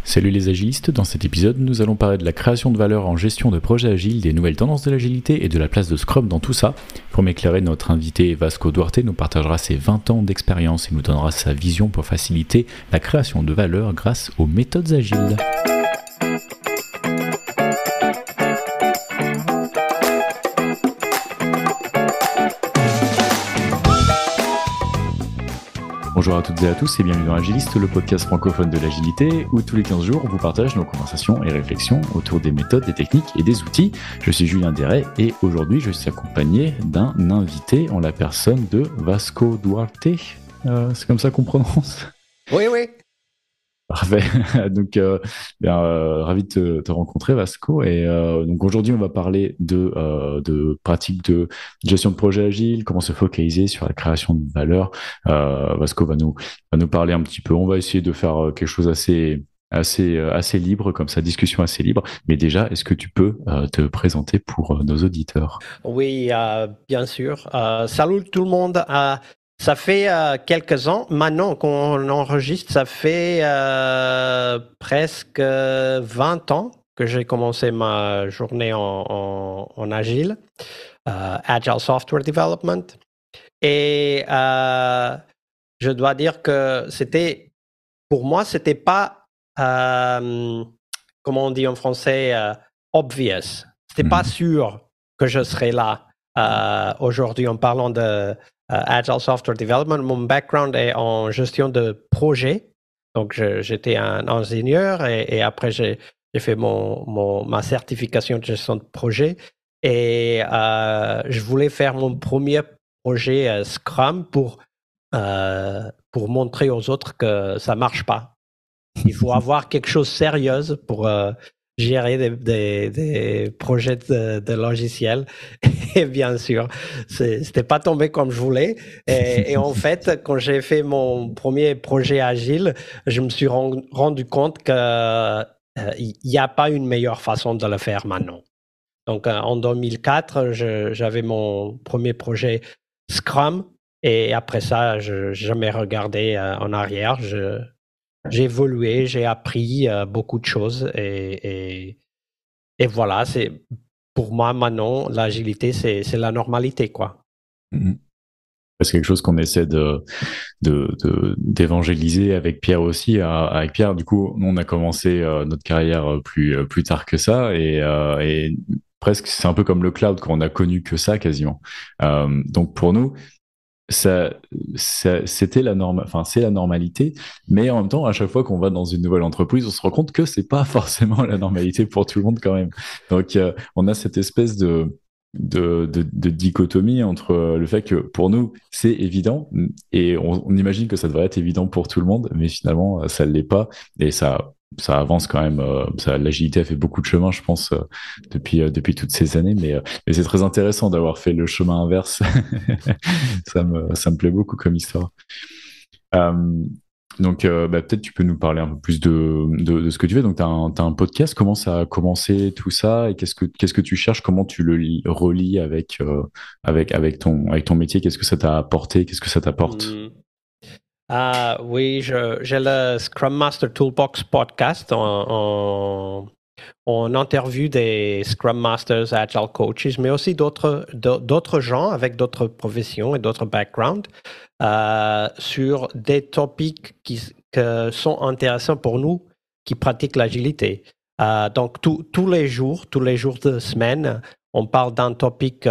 Salut les agilistes, dans cet épisode nous allons parler de la création de valeur en gestion de projets agiles, des nouvelles tendances de l'agilité et de la place de Scrum dans tout ça. Pour m'éclairer, notre invité Vasco Duarte nous partagera ses 20 ans d'expérience et nous donnera sa vision pour faciliter la création de valeur grâce aux méthodes agiles. Bonjour à toutes et à tous et bienvenue dans Agiliste, le podcast francophone de l'agilité où tous les 15 jours on vous partage nos conversations et réflexions autour des méthodes, des techniques et des outils. Je suis Julien Deray et aujourd'hui je suis accompagné d'un invité en la personne de Vasco Duarte. C'est comme ça qu'on prononce ? Oui. Parfait. Donc, ravi de te rencontrer, Vasco. Et donc aujourd'hui, on va parler de pratiques de gestion de projet agile, comment se focaliser sur la création de valeur. Vasco va nous parler un petit peu. On va essayer de faire quelque chose assez libre, comme ça, discussion assez libre. Mais déjà, est-ce que tu peux te présenter pour nos auditeurs ? Oui, bien sûr. Salut tout le monde. Ça fait quelques ans, maintenant qu'on enregistre, ça fait presque 20 ans que j'ai commencé ma journée en Agile, Agile Software Development. Et je dois dire que pour moi, c'était pas, comment on dit en français, obvious. C'était pas sûr que je serais là aujourd'hui en parlant de Agile Software Development. Mon background est en gestion de projet. Donc, j'étais un ingénieur et après, j'ai fait ma certification de gestion de projet. Et je voulais faire mon premier projet Scrum pour montrer aux autres que ça marche pas. Il faut avoir quelque chose de sérieux pour gérer des projets de logiciels. Et bien sûr, c'était pas tombé comme je voulais. Et en fait, quand j'ai fait mon premier projet agile, je me suis rendu compte que il n'y a pas une meilleure façon de le faire maintenant. Donc, en 2004, j'avais mon premier projet Scrum. Et après ça, je n'ai jamais regardé en arrière. J'ai évolué, j'ai appris beaucoup de choses. Et voilà, pour moi, maintenant, l'agilité, c'est la normalité, quoi. C'est quelque chose qu'on essaie d'évangéliser avec Pierre aussi. Avec Pierre, du coup, on a commencé notre carrière plus tard que ça et presque c'est un peu comme le cloud qu'on a connu que ça quasiment. Donc pour nous, c'était la norme, enfin c'est la normalité, mais en même temps, à chaque fois qu'on va dans une nouvelle entreprise, on se rend compte que c'est pas forcément la normalité pour tout le monde quand même. Donc on a cette espèce de dichotomie entre le fait que pour nous c'est évident et on imagine que ça devrait être évident pour tout le monde, mais finalement ça ne l'est pas et ça avance quand même. L'agilité a fait beaucoup de chemin, je pense, depuis toutes ces années, mais c'est très intéressant d'avoir fait le chemin inverse. Ça me plaît beaucoup comme histoire. Donc, peut-être tu peux nous parler un peu plus de ce que tu fais. Donc, tu as un podcast. Comment ça a commencé tout ça et qu'est-ce que tu cherches? Comment tu le relis avec ton métier? Qu'est-ce que ça t'a apporté? Qu'est-ce que ça t'apporte? Oui, j'ai le Scrum Master Toolbox podcast en interview des Scrum Masters, Agile Coaches, mais aussi d'autres gens avec d'autres professions et d'autres backgrounds sur des topics qui sont intéressants pour nous qui pratiquent l'agilité. Donc, tous les jours de semaine, on parle d'un topic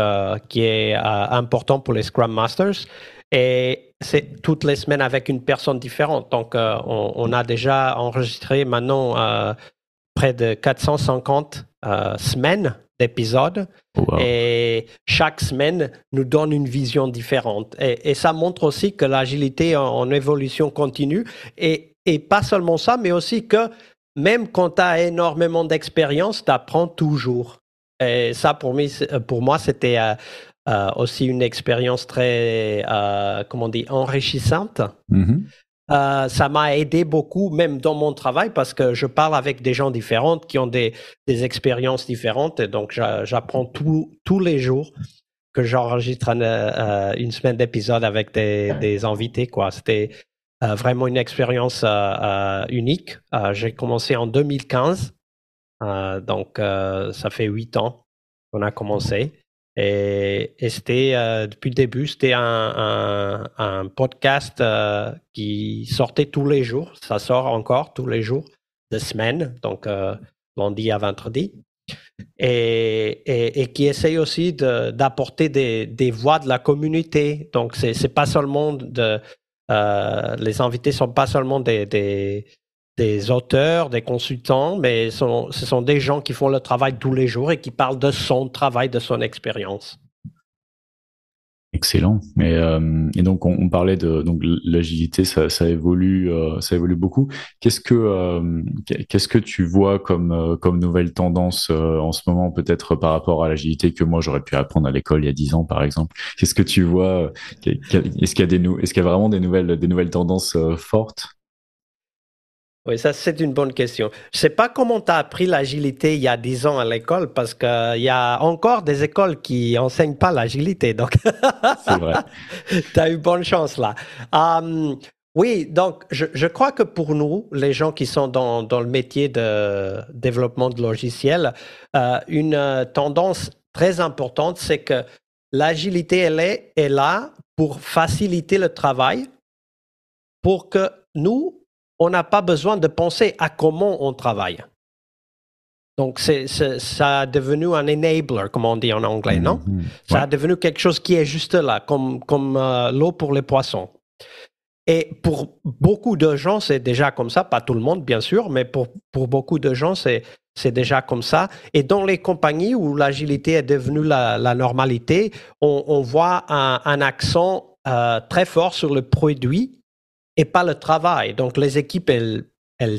qui est important pour les Scrum Masters et c'est toutes les semaines avec une personne différente. Donc, on a déjà enregistré maintenant près de 450 semaines d'épisodes. Wow. Et chaque semaine nous donne une vision différente. Et ça montre aussi que l'agilité en évolution continue. Et pas seulement ça, mais aussi que même quand tu as énormément d'expérience, tu apprends toujours. Et ça, pour moi, c'était aussi une expérience très, enrichissante. Ça m'a aidé beaucoup, même dans mon travail, parce que je parle avec des gens différents qui ont des expériences différentes. Et donc, j'apprends tous les jours que j'enregistre une semaine d'épisode avec des invités, quoi. vraiment une expérience unique. J'ai commencé en 2015, donc ça fait 8 ans qu'on a commencé. Et c'était, depuis le début, c'était un podcast qui sortait tous les jours. Ça sort encore tous les jours de semaine, donc lundi à vendredi. Et qui essaye aussi d'apporter des voix de la communauté. Donc, c'est pas seulement les invités sont pas seulement des auteurs, des consultants, mais ce sont des gens qui font le travail tous les jours et qui parlent de son travail, de son expérience. Excellent. Et donc on parlait de donc l'agilité, ça évolue beaucoup. Qu'est-ce que tu vois comme nouvelle tendance en ce moment, peut-être par rapport à l'agilité que moi j'aurais pu apprendre à l'école il y a 10 ans par exemple. Qu'est-ce que tu vois? Est-ce qu'il y a vraiment des nouvelles tendances fortes? Oui, ça, c'est une bonne question. Je ne sais pas comment tu as appris l'agilité il y a 10 ans à l'école, parce qu'il y a encore des écoles qui n'enseignent pas l'agilité. Donc, C'est vrai. tu as eu bonne chance là. Oui, donc je crois que pour nous, les gens qui sont dans le métier de développement de logiciels, une tendance très importante, c'est que l'agilité, elle est là pour faciliter le travail, pour que nous, on n'a pas besoin de penser à comment on travaille. Donc, ça a devenu un enabler, comme on dit en anglais, non? Ça a devenu quelque chose qui est juste là, comme l'eau pour les poissons. Et pour beaucoup de gens, c'est déjà comme ça. Pas tout le monde, bien sûr, mais pour beaucoup de gens, c'est déjà comme ça. Et dans les compagnies où l'agilité est devenue la normalité, on voit un accent très fort sur le produit et pas le travail. Donc, les équipes, elles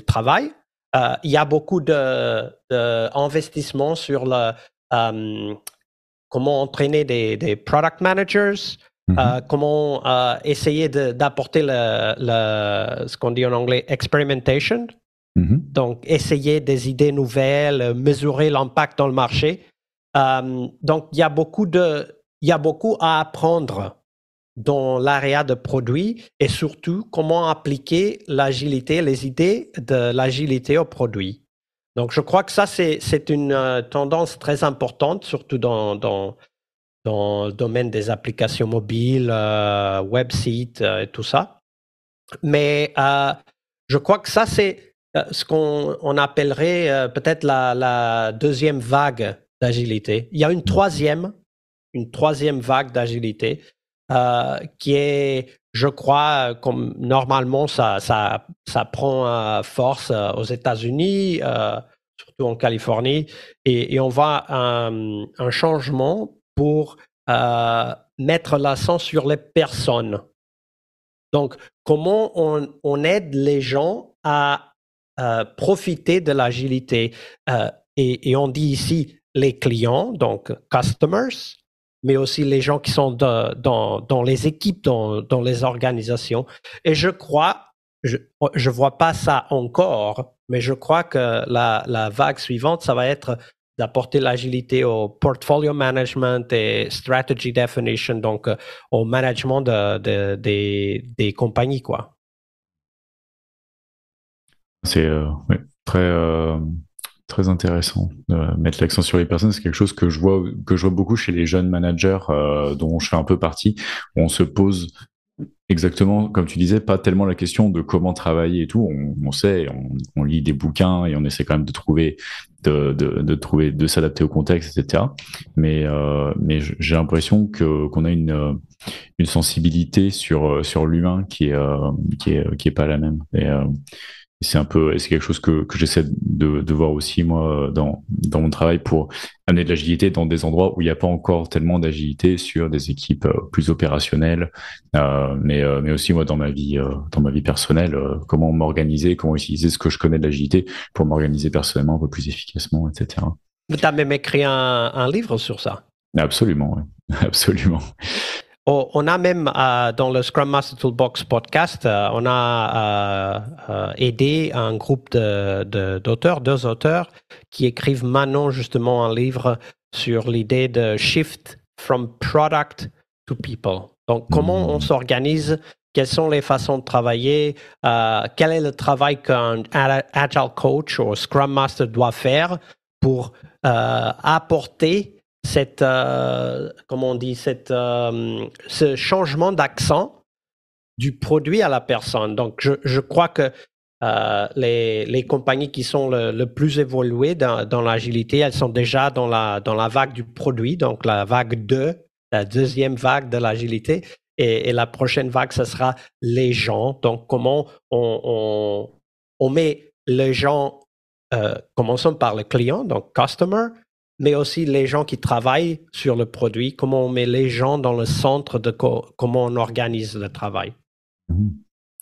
travaillent. Il y a beaucoup d'investissements sur comment entraîner des product managers, comment essayer d'apporter ce qu'on dit en anglais experimentation. Donc, essayer des idées nouvelles, mesurer l'impact dans le marché. Donc, il y a beaucoup à apprendre dans l'area de produits et surtout comment appliquer l'agilité, les idées de l'agilité aux produits. Donc, je crois que ça, c'est une tendance très importante, surtout dans le domaine des applications mobiles, websites et tout ça. Mais je crois que ça, c'est ce qu'on appellerait peut-être la deuxième vague d'agilité. Il y a une troisième vague d'agilité qui est, je crois, comme normalement, ça prend force aux États-Unis, surtout en Californie, et on voit un changement pour mettre l'accent sur les personnes. Donc, comment on aide les gens à profiter de l'agilité. Et on dit ici les clients, donc customers, mais aussi les gens qui sont dans les équipes, dans les organisations. Et je crois, je vois pas ça encore, mais je crois que la vague suivante, ça va être d'apporter l'agilité au portfolio management et strategy definition, donc au management des compagnies, quoi. C'est très intéressant de mettre l'accent sur les personnes. C'est quelque chose que je vois beaucoup chez les jeunes managers dont je fais un peu partie. Où on se pose exactement, comme tu disais, pas tellement la question de comment travailler et tout. On sait, on lit des bouquins et on essaie quand même de trouver, de s'adapter au contexte, etc. Mais j'ai l'impression qu'on a une sensibilité sur l'humain qui est pas la même. C'est quelque chose que j'essaie de voir aussi moi dans mon travail pour amener de l'agilité dans des endroits où il n'y a pas encore tellement d'agilité, sur des équipes plus opérationnelles, mais aussi moi dans ma vie personnelle, comment m'organiser, comment utiliser ce que je connais de l'agilité pour m'organiser personnellement un peu plus efficacement, etc. Tu as même écrit un livre sur ça. Absolument, oui. Absolument. On a même dans le Scrum Master Toolbox podcast, on a aidé un groupe d'auteurs, 2 auteurs, qui écrivent maintenant justement un livre sur l'idée de shift from product to people. Donc, comment on s'organise quelles sont les façons de travailler, quel est le travail qu'un Agile Coach ou Scrum Master doit faire pour apporter cette, comment on dit, ce changement d'accent du produit à la personne. Donc, je crois que les compagnies qui sont le plus évoluées dans l'agilité, elles sont déjà dans la vague du produit, donc la vague 2, la deuxième vague de l'agilité. Et la prochaine vague, ce sera les gens. Donc, comment on met les gens, commençons par le client, donc customer, mais aussi les gens qui travaillent sur le produit, comment on met les gens dans le centre de comment on organise le travail.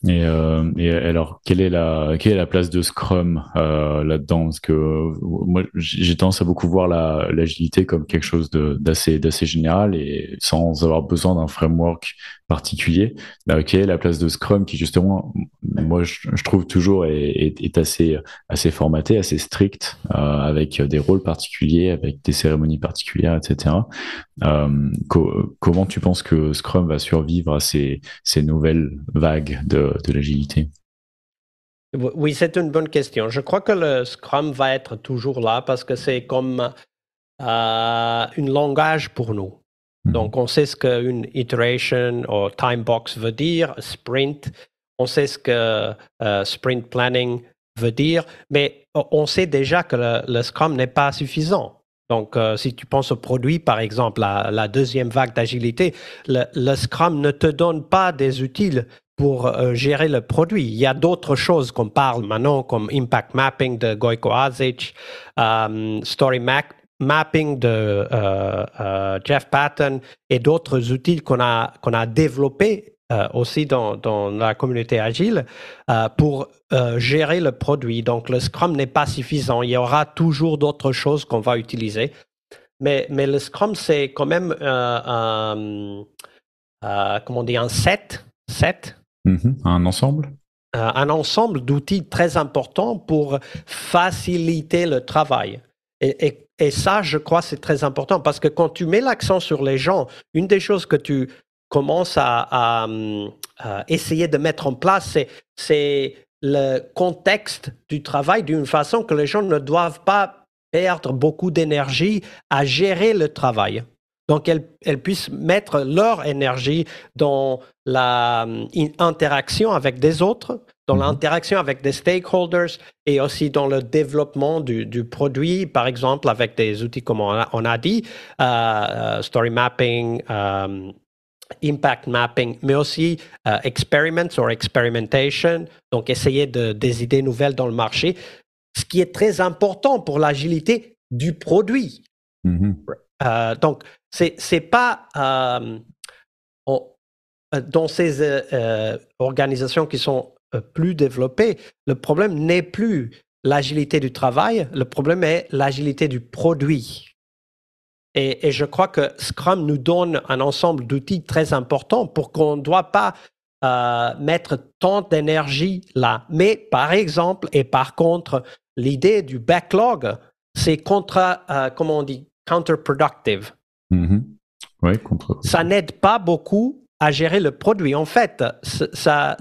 Et alors, quelle est la place de Scrum là-dedans? Parce que moi, j'ai tendance à beaucoup voir l'agilité comme quelque chose d'assez général et sans avoir besoin d'un framework particulier. Quelle est la place de Scrum qui justement, moi, je trouve toujours est assez formaté, assez strict, avec des rôles particuliers, avec des cérémonies particulières, etc. Comment tu penses que Scrum va survivre à ces nouvelles vagues de l'agilité? Oui, c'est une bonne question. Je crois que le Scrum va être toujours là parce que c'est comme un langage pour nous. Donc, on sait ce qu'une iteration ou time box veut dire, sprint. On sait ce que sprint planning veut dire, mais on sait déjà que le Scrum n'est pas suffisant. Donc, si tu penses au produit, par exemple, la deuxième vague d'agilité, le Scrum ne te donne pas des outils pour gérer le produit. Il y a d'autres choses qu'on parle maintenant, comme Impact Mapping de Gojko Azic, Story Mapping de Jeff Patton et d'autres outils qu'on a développés aussi dans la communauté agile pour gérer le produit. Donc, le Scrum n'est pas suffisant. Il y aura toujours d'autres choses qu'on va utiliser. Mais le Scrum, c'est quand même, comment on dit, un set. Un ensemble? Un ensemble d'outils très importants pour faciliter le travail. Et ça, je crois, c'est très important parce que quand tu mets l'accent sur les gens, une des choses que tu commences à essayer de mettre en place, c'est le contexte du travail d'une façon que les gens ne doivent pas perdre beaucoup d'énergie à gérer le travail. Donc, elles puissent mettre leur énergie dans l'interaction avec des autres, dans l'interaction avec des stakeholders et aussi dans le développement du produit, par exemple, avec des outils comme on a dit, story mapping, impact mapping, mais aussi experiments ou experimentation, donc essayer des idées nouvelles dans le marché, ce qui est très important pour l'agilité du produit. Donc, c'est pas dans ces organisations qui sont plus développées, le problème n'est plus l'agilité du travail, le problème est l'agilité du produit. Et je crois que Scrum nous donne un ensemble d'outils très importants pour qu'on ne doit pas mettre tant d'énergie là. Mais par exemple, et par contre, l'idée du backlog, c'est comment on dit, counterproductive. Ouais, ça n'aide pas beaucoup à gérer le produit. En fait, ça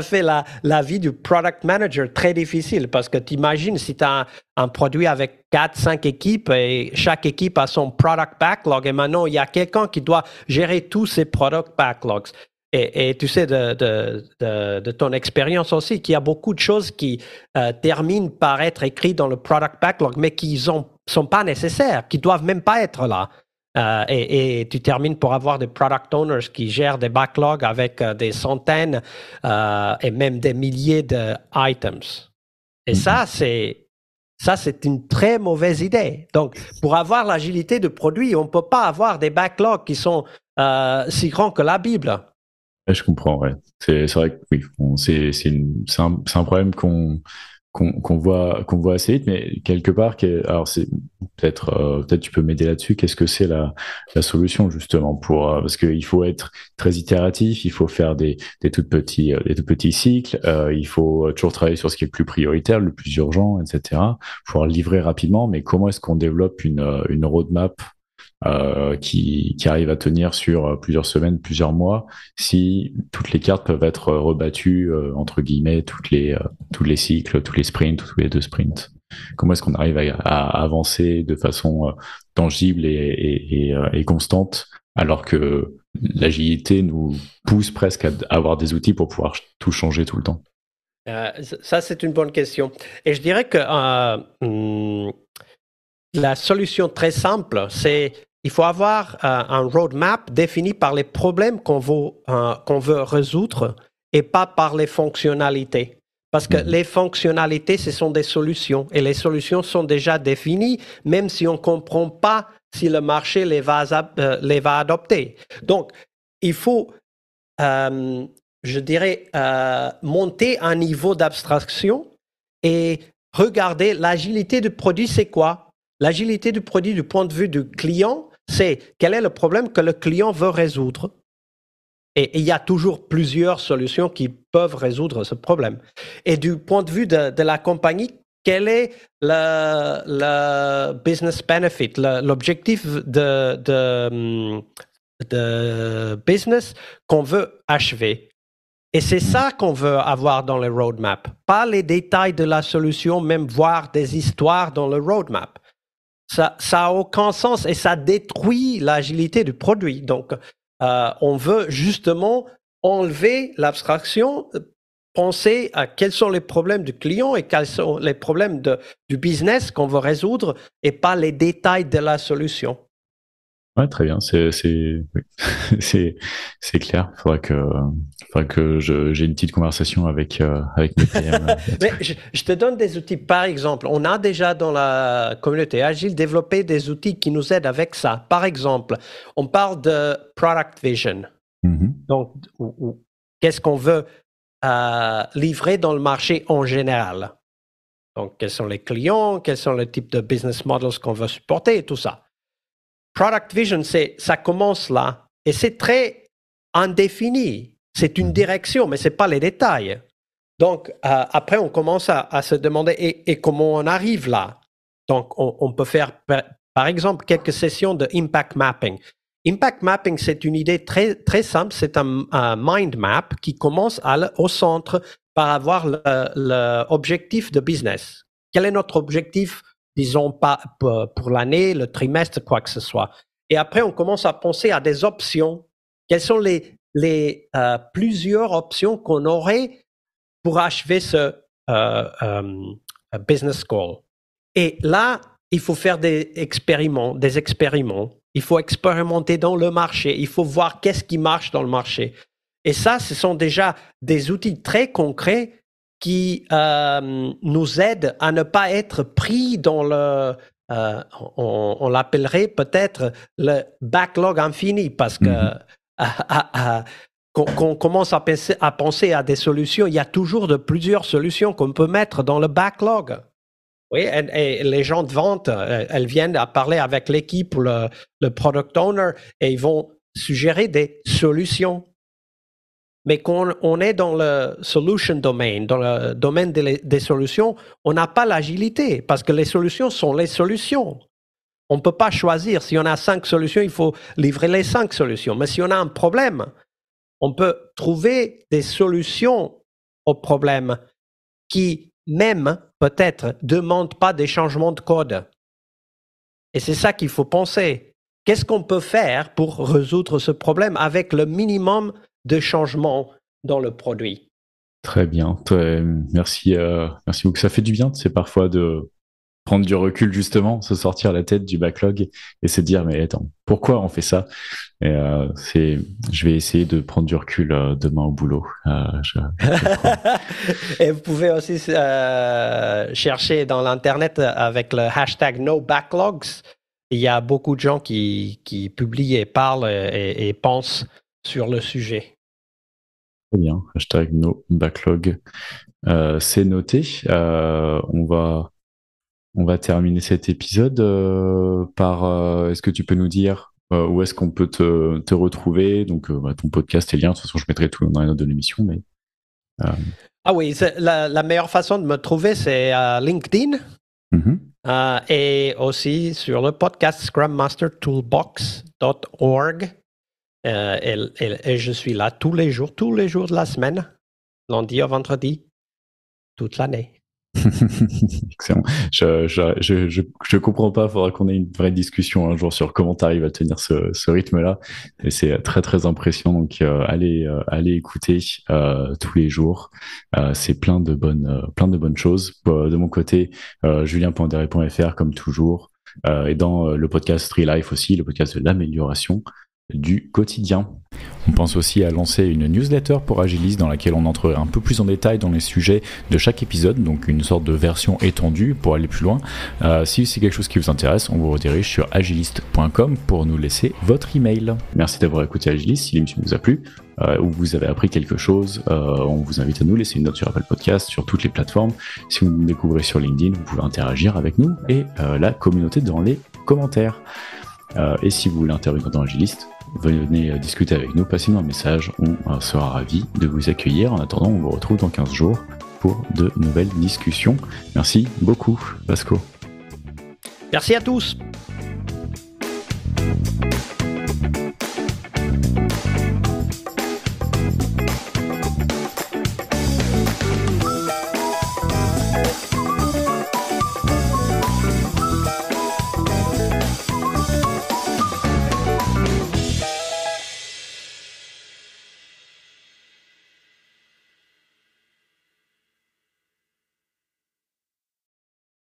fait la vie du product manager très difficile parce que tu imagines si tu as un produit avec 4-5 équipes et chaque équipe a son product backlog et maintenant il y a quelqu'un qui doit gérer tous ces product backlogs. Et tu sais de ton expérience aussi qu'il y a beaucoup de choses qui terminent par être écrites dans le product backlog mais qui sont pas nécessaires, qui doivent même pas être là. Et tu termines pour avoir des product owners qui gèrent des backlogs avec des centaines et même des milliers d'items. Et ça, c'est une très mauvaise idée. Donc, pour avoir l'agilité de produit, on ne peut pas avoir des backlogs qui sont si grands que la Bible. Je comprends, ouais. C'est vrai que oui, c'est un problème qu'on voit assez vite, mais quelque part, alors c'est peut-être tu peux m'aider là-dessus. Qu'est-ce que c'est la solution justement parce qu'il faut être très itératif, il faut faire des tout petits cycles, il faut toujours travailler sur ce qui est le plus prioritaire, le plus urgent, etc. Pouvoir livrer rapidement, mais comment est-ce qu'on développe une roadmap qui arrive à tenir sur plusieurs semaines, plusieurs mois, si toutes les cartes peuvent être rebattues, entre guillemets, tous les cycles, tous les sprints, tous les 2 sprints. Comment est-ce qu'on arrive à avancer de façon tangible et constante, alors que l'agilité nous pousse presque à avoir des outils pour pouvoir tout changer tout le temps? Ça, c'est une bonne question. Et je dirais que la solution très simple, c'est il faut avoir un roadmap défini par les problèmes qu'on veut résoudre et pas par les fonctionnalités. Parce que les fonctionnalités, ce sont des solutions et les solutions sont déjà définies, même si on ne comprend pas si le marché les va adopter. Donc, il faut, je dirais, monter un niveau d'abstraction et regarder l'agilité du produit, c'est quoi? L'agilité du produit du point de vue du client, c'est quel est le problème que le client veut résoudre. Et il y a toujours plusieurs solutions qui peuvent résoudre ce problème. Et du point de vue de la compagnie, quel est le business benefit, l'objectif de business qu'on veut achever? Et c'est ça qu'on veut avoir dans le roadmap, pas les détails de la solution, même voir des histoires dans le roadmap. Ça n'a aucun sens et ça détruit l'agilité du produit. Donc, on veut justement enlever l'abstraction, penser à quels sont les problèmes du client et quels sont les problèmes du business qu'on veut résoudre et pas les détails de la solution. Ouais, très bien. C'est clair. Faudrait que j'ai une petite conversation avec mes PM. Mais je te donne des outils. Par exemple, on a déjà dans la communauté Agile développé des outils qui nous aident avec ça. Par exemple, on parle de product vision. Donc, qu'est-ce qu'on veut livrer dans le marché en général? Donc, quels sont les clients, quels sont les types de business models qu'on veut supporter et tout ça. Product vision, ça commence là et c'est très indéfini. C'est une direction, mais ce n'est pas les détails. Donc, après, on commence à se demander et comment on arrive là. Donc, on peut faire, par exemple, quelques sessions de impact mapping. Impact mapping, c'est une idée très, très simple. C'est un mind map qui commence au centre par avoir l'objectif de business. Quel est notre objectif, disons, pas pour l'année, le trimestre, quoi que ce soit. Et après, on commence à penser à des options. Quelles sont les plusieurs options qu'on aurait pour achever ce business goal. Et là, il faut faire des expériments. Il faut expérimenter dans le marché. Il faut voir qu'est-ce qui marche dans le marché. Et ça, ce sont déjà des outils très concrets qui nous aident à ne pas être pris dans le... on l'appellerait peut-être le backlog infini parce que... Qu'on commence à penser à des solutions, il y a toujours plusieurs solutions qu'on peut mettre dans le backlog. Oui, et les gens de vente, elles viennent à parler avec l'équipe ou le product owner et ils vont suggérer des solutions. Mais quand on est dans le solution domain, dans le domaine des solutions, on n'a pas l'agilité parce que les solutions sont les solutions. On ne peut pas choisir. Si on a 5 solutions, il faut livrer les 5 solutions. Mais si on a un problème, on peut trouver des solutions aux problèmes qui, même, peut-être, ne demandent pas des changements de code. Et c'est ça qu'il faut penser. Qu'est-ce qu'on peut faire pour résoudre ce problème avec le minimum de changements dans le produit? Très bien. Merci beaucoup. Ça fait du bien, c'est parfois de prendre du recul, justement, se sortir la tête du backlog et se dire, mais attends, pourquoi on fait ça? Et je vais essayer de prendre du recul demain au boulot. Et vous pouvez aussi chercher dans l'Internet avec le hashtag #NoBacklogs. Il y a beaucoup de gens qui publient et parlent et pensent sur le sujet. Très bien. Hashtag #NoBacklog. C'est noté. On va terminer cet épisode par... est-ce que tu peux nous dire où est-ce qu'on peut te retrouver? Donc, ton podcast et liens. De toute façon, je mettrai tout dans les notes de l'émission. Mais, Ah oui, la meilleure façon de me trouver, c'est LinkedIn. Et aussi sur le podcast scrummastertoolbox.org. Et je suis là tous les jours de la semaine, lundi au vendredi, toute l'année. Excellent. Je comprends pas. Il faudra qu'on ait une vraie discussion un jour sur comment tu arrives à tenir ce rythme-là. Et c'est très très impressionnant. Donc allez écouter tous les jours. C'est plein de bonnes choses. De mon côté, julien.derry.fr comme toujours. Et dans le podcast Tree Life aussi, le podcast de l'amélioration du quotidien. On pense aussi à lancer une newsletter pour Agilis dans laquelle on entre un peu plus en détail dans les sujets de chaque épisode, donc une sorte de version étendue pour aller plus loin. Si c'est quelque chose qui vous intéresse, on vous redirige sur agilist.com pour nous laisser votre email. Merci d'avoir écouté Agilis. Si l'émission vous a plu ou vous avez appris quelque chose, on vous invite à nous laisser une note sur Apple Podcast, sur toutes les plateformes. Si vous nous découvrez sur LinkedIn, vous pouvez interagir avec nous et la communauté dans les commentaires. Et si vous voulez intervenir dans Agilist, venez discuter avec nous, passez-nous un message, on sera ravis de vous accueillir. En attendant, on vous retrouve dans 15 jours pour de nouvelles discussions. Merci beaucoup, Vasco. Merci à tous.